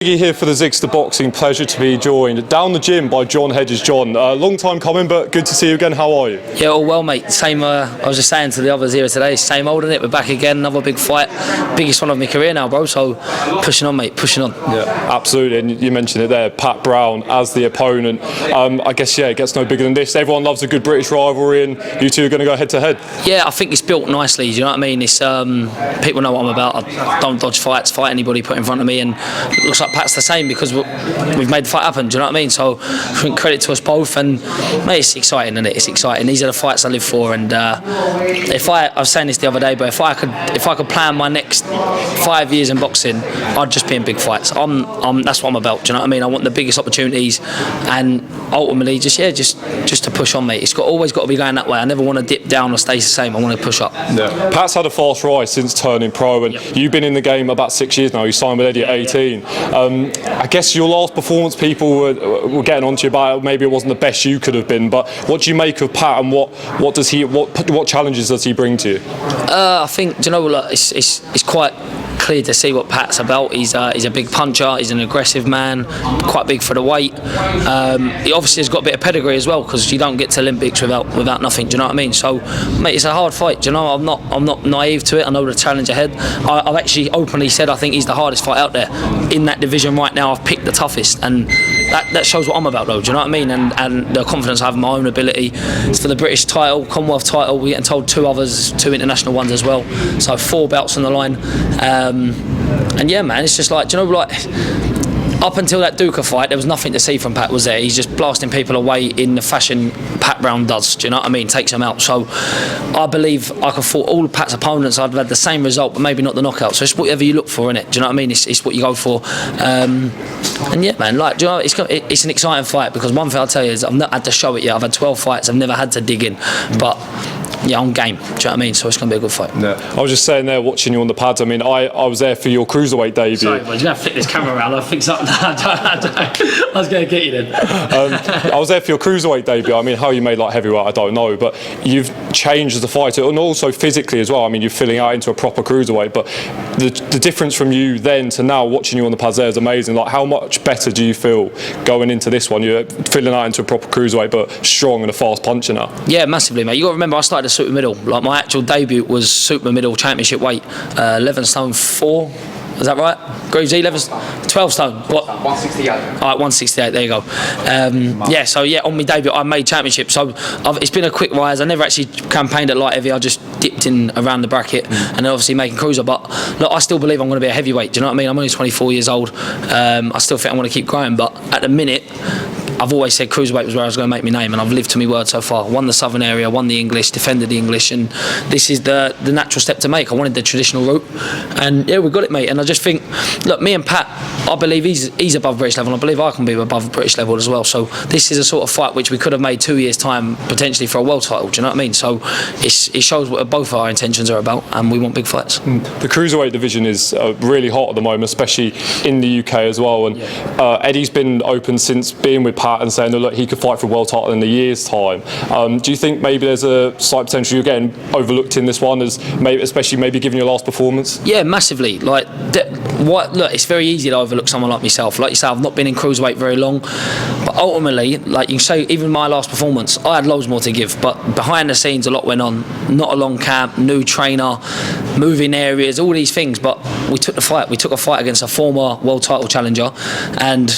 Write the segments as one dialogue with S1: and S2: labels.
S1: Here for the Zigster Boxing. Pleasure to be joined down the gym by John Hedges. John, long time coming, but good to see you again. How are you?
S2: Yeah, all well, mate. Same. I was just saying to the others here today, same old, isn't it? We're back again, another big fight, biggest one of my career now, bro. So pushing on, mate, pushing on.
S1: Yeah, absolutely. And you mentioned it there, Pat Brown as the opponent. I guess it gets no bigger than this. Everyone loves a good British rivalry, and you two are going to go head to head.
S2: Yeah, I think it's built nicely. Do you know what I mean? It's people know what I'm about. I don't dodge fights, fight anybody put in front of me, and it looks like Pat's the same because we've made the fight happen. Do you know what I mean? So I think credit to us both, and mate, it's exciting, isn't it? It's exciting. These are the fights I live for, and I was saying this the other day, but if I could plan my next 5 years in boxing, I'd just be in big fights. That's what I'm about. Do you know what I mean? I want the biggest opportunities, and ultimately, just to push on, mate. It's always got to be going that way. I never want to dip down or stay the same. I want to push up.
S1: Yeah. Pat's had a fast rise since turning pro, and you've been in the game about 6 years now. You signed with Eddie at 18. I guess your last performance, people were getting onto you about maybe it wasn't the best you could have been. But what do you make of Pat, and what challenges does he bring to you?
S2: I think, do you know, look, it's quite clear to see what Pat's about. He's a big puncher. He's an aggressive man, quite big for the weight. He obviously has got a bit of pedigree as well, because you don't get to Olympics without nothing. Do you know what I mean? So, mate, it's a hard fight. Do you know? I'm not naive to it. I know the challenge ahead. I've actually openly said I think he's the hardest fight out there in that division right now. I've picked the toughest, and that shows what I'm about, though. Do you know what I mean? And the confidence I have in my own ability. It's for the British title, Commonwealth title. We're getting told two international ones as well. So 4 belts on the line. And yeah, man, it's just like, do you know, like, up until that Duca fight, there was nothing to see from Pat, was there? He's just blasting people away in the fashion Pat Brown does. Do you know what I mean? Takes them out. So I believe I could fought all Pat's opponents. I'd have had the same result, but maybe not the knockout. So it's whatever you look for, innit? Do you know what I mean? It's what you go for. And yeah, man, like, do you know, it's an exciting fight, because one thing I'll tell you is I've not had to show it yet. I've had 12 fights. I've never had to dig in, but yeah, on game. Do you know what I mean? So it's going to be a good fight.
S1: Yeah. I was just saying there, watching you on the pads. I mean, I was there for your cruiserweight debut.
S2: Sorry, but you're going to flip this camera around. I'll fix up. I was going to get you then.
S1: I was there for your cruiserweight debut. I mean, how you made like heavyweight, I don't know, but you've changed as a fighter, and also physically as well. I mean, you're filling out into a proper cruiserweight, but the difference from you then to now, watching you on the pads there, is amazing. Like, how much better do you feel going into this one? You're filling out into a proper cruiserweight, but strong and a fast puncher now.
S2: Yeah, massively, mate. You got to remember, I started at super middle. Like, my actual debut was super middle championship weight, 11 stone 4. Is that right? Greaves 12 stone. What?
S3: 168.
S2: All right, 168. There you go. Yeah. So yeah, on my debut, I made championship. So it's been a quick rise. I never actually campaigned at light heavy. I just dipped in around the bracket, and then obviously making cruiser. But look, I still believe I'm going to be a heavyweight. Do you know what I mean? I'm only 24 years old. I still think I want to keep growing. But at the minute, I've always said cruiserweight was where I was going to make my name, and I've lived to my word so far. Won the Southern area, won the English, defended the English, and this is the natural step to make. I wanted the traditional route, and yeah, we got it, mate. And I just think, look, me and Pat, I believe he's above British level, and I believe I can be above British level as well. So this is a sort of fight which we could have made 2 years' time potentially for a world title. Do you know what I mean? So it shows what both our intentions are about, and we want big fights.
S1: The cruiserweight division is really hot at the moment, especially in the UK as well. And Eddie's been open since being with Pat and saying that, look, he could fight for a world title in a year's time. Do you think maybe there's a slight potential you're getting overlooked in this one, especially maybe given your last performance?
S2: Yeah, massively. Like, look, it's very easy to overlook someone like myself. Like you say, I've not been in cruiserweight very long, but ultimately, like you say, even my last performance, I had loads more to give. But behind the scenes, a lot went on. Not a long camp, new trainer, moving areas, all these things. But we took the fight. We took a fight against a former world title challenger, and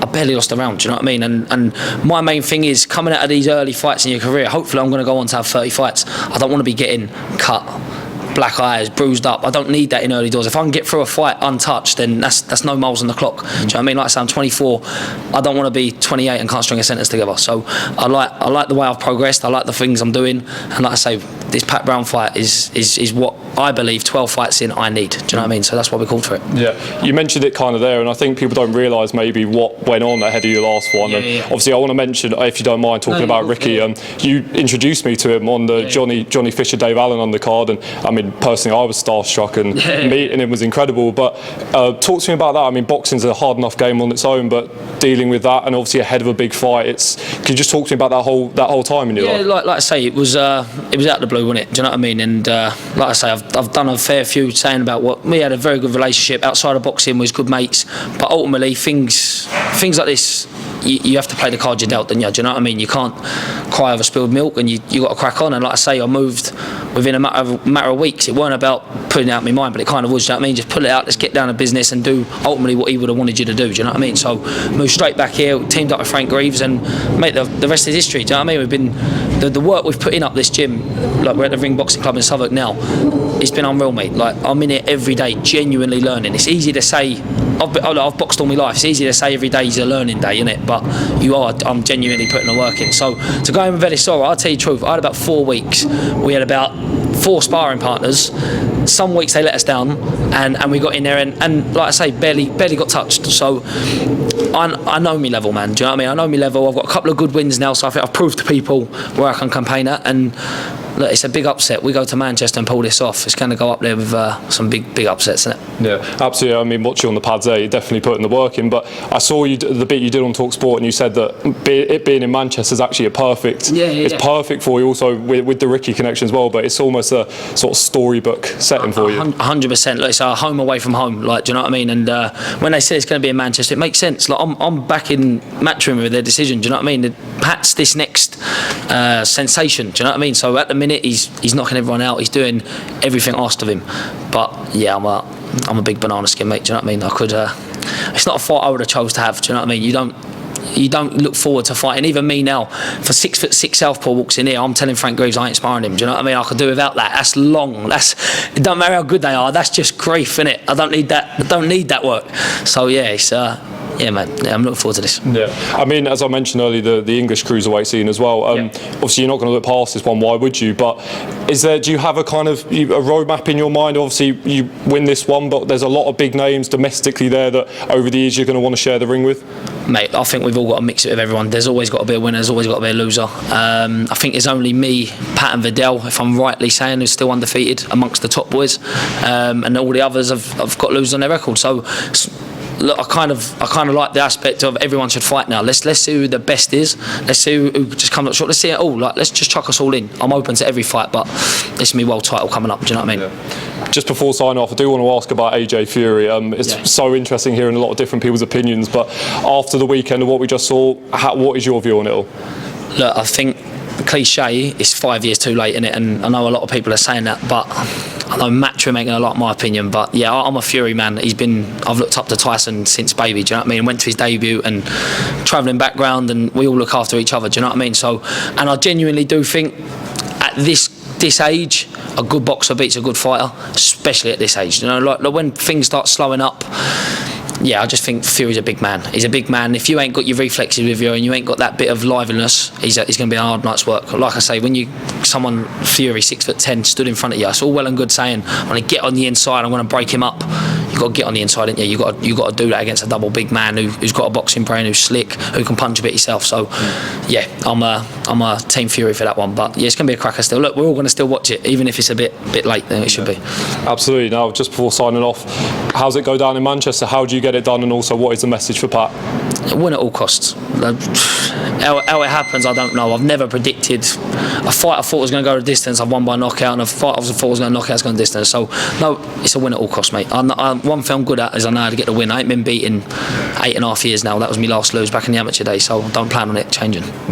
S2: I barely lost a round. Do you know what I mean? And my main thing is, coming out of these early fights in your career, hopefully I'm going to go on to have 30 fights. I don't want to be getting cut, black eyes, bruised up. I don't need that in early doors. If I can get through a fight untouched, then that's no miles on the clock. Do you know what I mean? Like I say, I'm 24. I don't want to be 28 and can't string a sentence together. So I like the way I've progressed. I like the things I'm doing. And like I say, this Pat Brown fight is what I believe 12 fights in I need. Do you know what I mean? So that's why we called for it.
S1: Yeah, you mentioned it kind of there, and I think people don't realise maybe what went on ahead of your last one.
S2: Yeah.
S1: Obviously, I want to mention, if you don't mind, talking about Ricky. You introduced me to him on the Johnny Fisher, Dave Allen undercard, and I mean, personally, I was starstruck, and meeting him was incredible. But talk to me about that. I mean, boxing's a hard enough game on its own, but dealing with that, and obviously ahead of a big fight, can you just talk to me about that whole time in your life?
S2: Yeah, like I say, it was out of the blue, wasn't it? Do you know what I mean? And like I say, I've I've done a fair few saying about what we had a very good relationship outside of boxing. We was good mates, but ultimately things like this, you have to play the cards you're dealt, don't you? Do you know what I mean? You can't cry over spilled milk, and you got to crack on. And like I say, I moved within a matter of weeks. It weren't about putting it out of my mind, but it kind of was. Do you know what I mean? Just pull it out. Let's get down to business and do ultimately what he would have wanted you to do. Do you know what I mean? So moved straight back here, teamed up with Frank Greaves, and mate, the rest is history. Do you know what I mean? We've been the work we've put in up this gym. Like, we're at the Ring Boxing Club in Southwark now. It's been unreal, mate. Like, I'm in it every day, genuinely learning. It's easy to say. I've boxed all my life. It's easy to say every day is a learning day, isn't it? But I'm genuinely putting the work in. So to go in with Velisora, I'll tell you the truth. I had about 4 weeks. We had about 4 sparring partners. Some weeks they let us down, and we got in there and like I say, barely got touched. So I know me level, man. Do you know what I mean? I know me level. I've got a couple of good wins now, so I think I've proved to people where I can campaign at. And look, it's a big upset. We go to Manchester and pull this off. It's going to go up there with some big upsets, isn't it?
S1: Yeah, absolutely. I mean, watching on the pads there, you're definitely putting the work in. But I saw the bit you did on TalkSport, and you said that it being in Manchester is actually perfect. It's perfect for you, also with the Ricky connection as well. But it's almost a sort of storybook setting for you. 100%.
S2: Look, it's a home away from home. Like, do you know what I mean? And when they say it's going to be in Manchester, it makes sense. Like, I'm back in Matchroom with their decision. Do you know what I mean? Pat's this next sensation. Do you know what I mean? So at the minute, he's knocking everyone out. He's doing everything asked of him. But yeah, I'm a big banana skin, mate. Do you know what I mean? I could. It's not a fight I would have chose to have. Do you know what I mean? You don't look forward to fighting. Even me now, for 6'6" southpaw walks in here, I'm telling Frank Greaves I ain't sparring him. Do you know what I mean? I could do without that. That's long. It don't matter how good they are. That's just grief, innit? I don't need that. I don't need that work. So yeah, it's. Yeah, man. Yeah, I'm looking forward to this.
S1: Yeah, I mean, as I mentioned earlier, the English cruiserweight scene as well. Obviously, you're not going to look past this one. Why would you? But do you have a kind of a roadmap in your mind? Obviously, you win this one, but there's a lot of big names domestically there that over the years you're going to want to share the ring with.
S2: Mate, I think we've all got to mix it with everyone. There's always got to be a winner. There's always got to be a loser. I think it's only me, Pat, and Vidal, if I'm rightly saying, who's still undefeated amongst the top boys, and all the others have got losers on their record. So. Look, I kind of like the aspect of everyone should fight now. Let's see who the best is. Let's see who just comes up short. Let's see it all. Like, let's just chuck us all in. I'm open to every fight, but it's me world title coming up. Do you know what I mean?
S1: Yeah. Just before signing off, I do want to ask about AJ Fury. It's so interesting hearing a lot of different people's opinions. But after the weekend of what we just saw, what is your view on it all?
S2: Look, I think cliche, it's 5 years too late, innit? And I know a lot of people are saying that, but I know Matchroom ain't gonna like my opinion. But yeah, I'm a Fury man. I've looked up to Tyson since baby. Do you know what I mean? Went to his debut and travelling background, and we all look after each other. Do you know what I mean? So, and I genuinely do think at this age, a good boxer beats a good fighter, especially at this age. You know, like when things start slowing up. Yeah, I just think Fury's a big man. He's a big man. If you ain't got your reflexes with you and you ain't got that bit of liveliness, he's going to be a hard night's work. Like I say, when someone Fury 6'10" stood in front of you, it's all well and good saying, "I'm going to get on the inside. I'm going to break him up." You got to get on the inside, ain't you? You got to do that against a double big man who's got a boxing brain, who's slick, who can punch a bit himself. So, yeah, I'm a Team Fury for that one. But yeah, it's going to be a cracker still. Look, we're all going to still watch it, even if it's a bit late than it should be. Absolutely.
S1: Now, just before signing off, how's it go down in Manchester? How do you get it done? And also, what is the message for Pat?
S2: Win at all costs. How it happens, I don't know. I've never predicted a fight I thought was going to go the distance. I've won by knockout, and a fight I thought was going to knock out has gone the distance. So no, it's a win at all costs, mate. One thing I'm good at is I know how to get the win. I ain't been beaten 8.5 years now. That was my last lose back in the amateur days, so don't plan on it changing.